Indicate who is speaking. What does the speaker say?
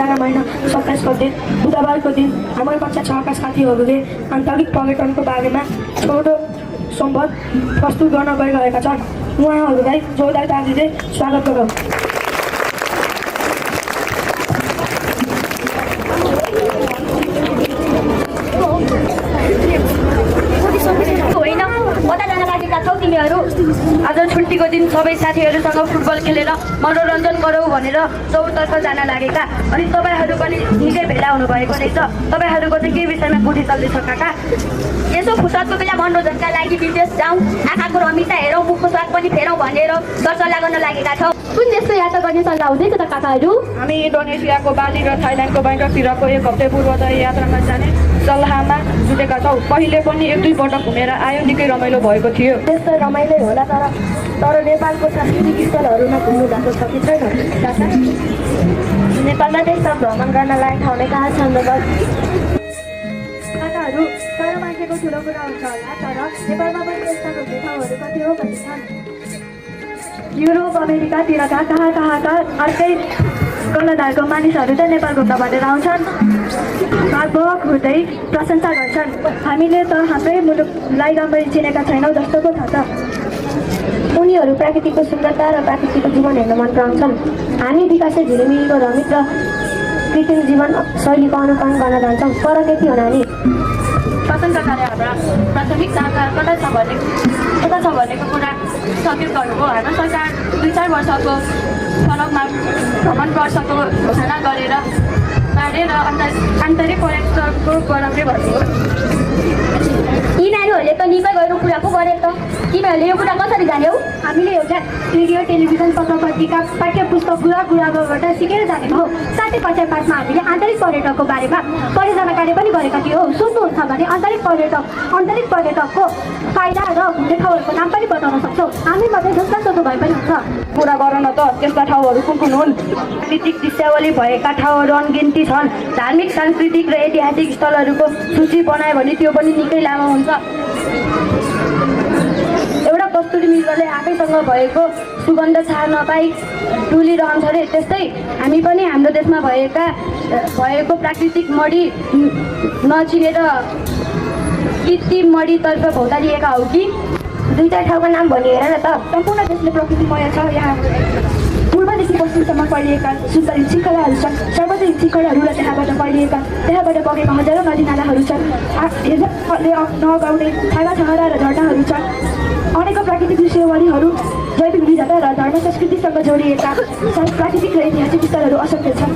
Speaker 1: 11 महिना 27 गते बुधबारको दिन हाम्रो कक्षा 6 का साथीहरूले आन्तरिक पर्यटनको बारेमा छोटो सम्वाद प्रस्तुत गर्न गइरहेका छन्। उहाँहरूलाई जोरदार तालीले स्वागत गरौँ।
Speaker 2: आज छुट्टीको दिन सबै साथीहरूसँग फुटबल खेलेर मनोरञ्जन गरौँ भनेर चौतर्फ जान लागेका। अनि तपाईँहरू पनि निकै भेला हुनुभएको रहेछ। तपाईँहरूको चाहिँ के विषयमा बुद्धि चल्दैछ काका?
Speaker 3: यसो फुर्सदको बेला मनोरञ्जनका लागि विदेश जाउँ, आँखाको रमिता हेरौँ, मुखको स्वाद पनि फेरौँ भनेर सरसल्लाह गर्न लागेका छौँ।
Speaker 4: कुन देशको यात्रा गर्ने सल्लाह हुँदैछ त काकाहरू?
Speaker 2: हामी इन्डोनेसियाको बाली र थाइल्यान्डको बैंककतिरको 1 हप्ता पूर्वोदय यात्रामा जाने सल्लाहमा जुटेका छौँ। पहिले पनि 1-2 पटक घुमेर आयो, निकै रमाइलो भएको थियो।
Speaker 1: त्यस्तो रमाइलो होला, तर नेपालको सांस्कृतिक स्थलहरूमा घुम्नु भएको छ कि छैन काका? नेपालमा त्यस्ता भ्रमण गर्न लायक ठाउँले कहाँ छन् र? काकाहरू, तर मान्छेको ठुलो कुरा हुन्छ होला, तर नेपालमा पनि त्यस्ता घुम्ने ठाउँहरू कति हो कति छन्? युरोप अमेरिकातिरका कहाँका अर्कै गलधारको मानिसहरू त नेपाल घुम्न भनेर आउँछन्। भागभग हुँदै प्रशंसा गर्छन्। हामीले त हाम्रै मुलुकलाई राम्ररी चिनेका छैनौँ जस्तो पो थाहा छ। उनीहरू प्राकृतिकको सुन्दरता र प्राकृतिक जीवन हेर्न मन पराउँछन्। हामी विकासै झिलिमिलीको रमित र कृत्रिम जीवन शैलीको अनुकरण गर्न जान्छौँ। फरक यति हो नानी।
Speaker 2: शासनका हाम्रा प्राथमिकता कता छ भनेको कुरा सचेत गर्नुभयो। हाम्रो सरकार 2-4 वर्षको फरकमा भ्रमण वर्षको घोषणा गरेर आन्तरिक पर्यटनको बढाउने भन्नुभयो।
Speaker 3: यी नानीहरूले त निकै गहिरो कुरा पो गरे त। तिमीहरूले यो कुरा कसरी जान्यौ?
Speaker 1: हामीले एउटा रेडियो टेलिभिजन पत्र पत्रिका पाठ्य पुस्तक गुराबाट सिकेर जानेको हो। साथै कक्षा 5 मा हामीले आन्तरिक पर्यटकको बारेमा परियोजना कार्य पनि गरेका थियौँ। सुन्नुहुन्छ भने अन्तरिक पर्यटकको फाइदा र घुम्ने ठाउँहरूको नाम पनि बताउन सक्छौँ। हामी मात्रै जसलाई सोध्नु भए पनि हुन्छ।
Speaker 2: कुरा गर न त, त्यस्ता ठाउँहरू कुन कुन हुन्? प्राकृतिक दृश्यावली भएका ठाउँहरू अनगिन्ती छन्। धार्मिक, सांस्कृतिक र ऐतिहासिक स्थलहरूको सूची बनायो भने त्यो पनि निकै लामो हुन्छ। एउटा कस्तुरी मृगले आफैसँग भएको सुगन्ध छाड्न नपाई डुलिरहन्छ रे। त्यस्तै हामी पनि हाम्रो देशमा भएको प्राकृतिक मडी नचिनेर कृत्रिम मडीतर्फ भौतारिएका हौ कि?
Speaker 1: 2-4 ठाउँको नाम भनी हेर न त। सम्पूर्ण देशले प्रकृतिमय छ। यहाँ पूर्वदेखि पश्चिमसम्म फैलिएका सुन्दर शिखराहरू छन्। सार्वजनिक शिखरहरू र त्यहाँबाट बगेका हजारौँ नदीनालाहरू छन्। नगाउने छाँगा र झरनाहरू छन्। अनेकौँ प्राकृतिक दृश्यावलीहरू, जैविक विविधता र धर्म संस्कृतिसँग जोडिएका प्राकृतिक र ऐतिहासिक स्थलहरू असंख्य छन्।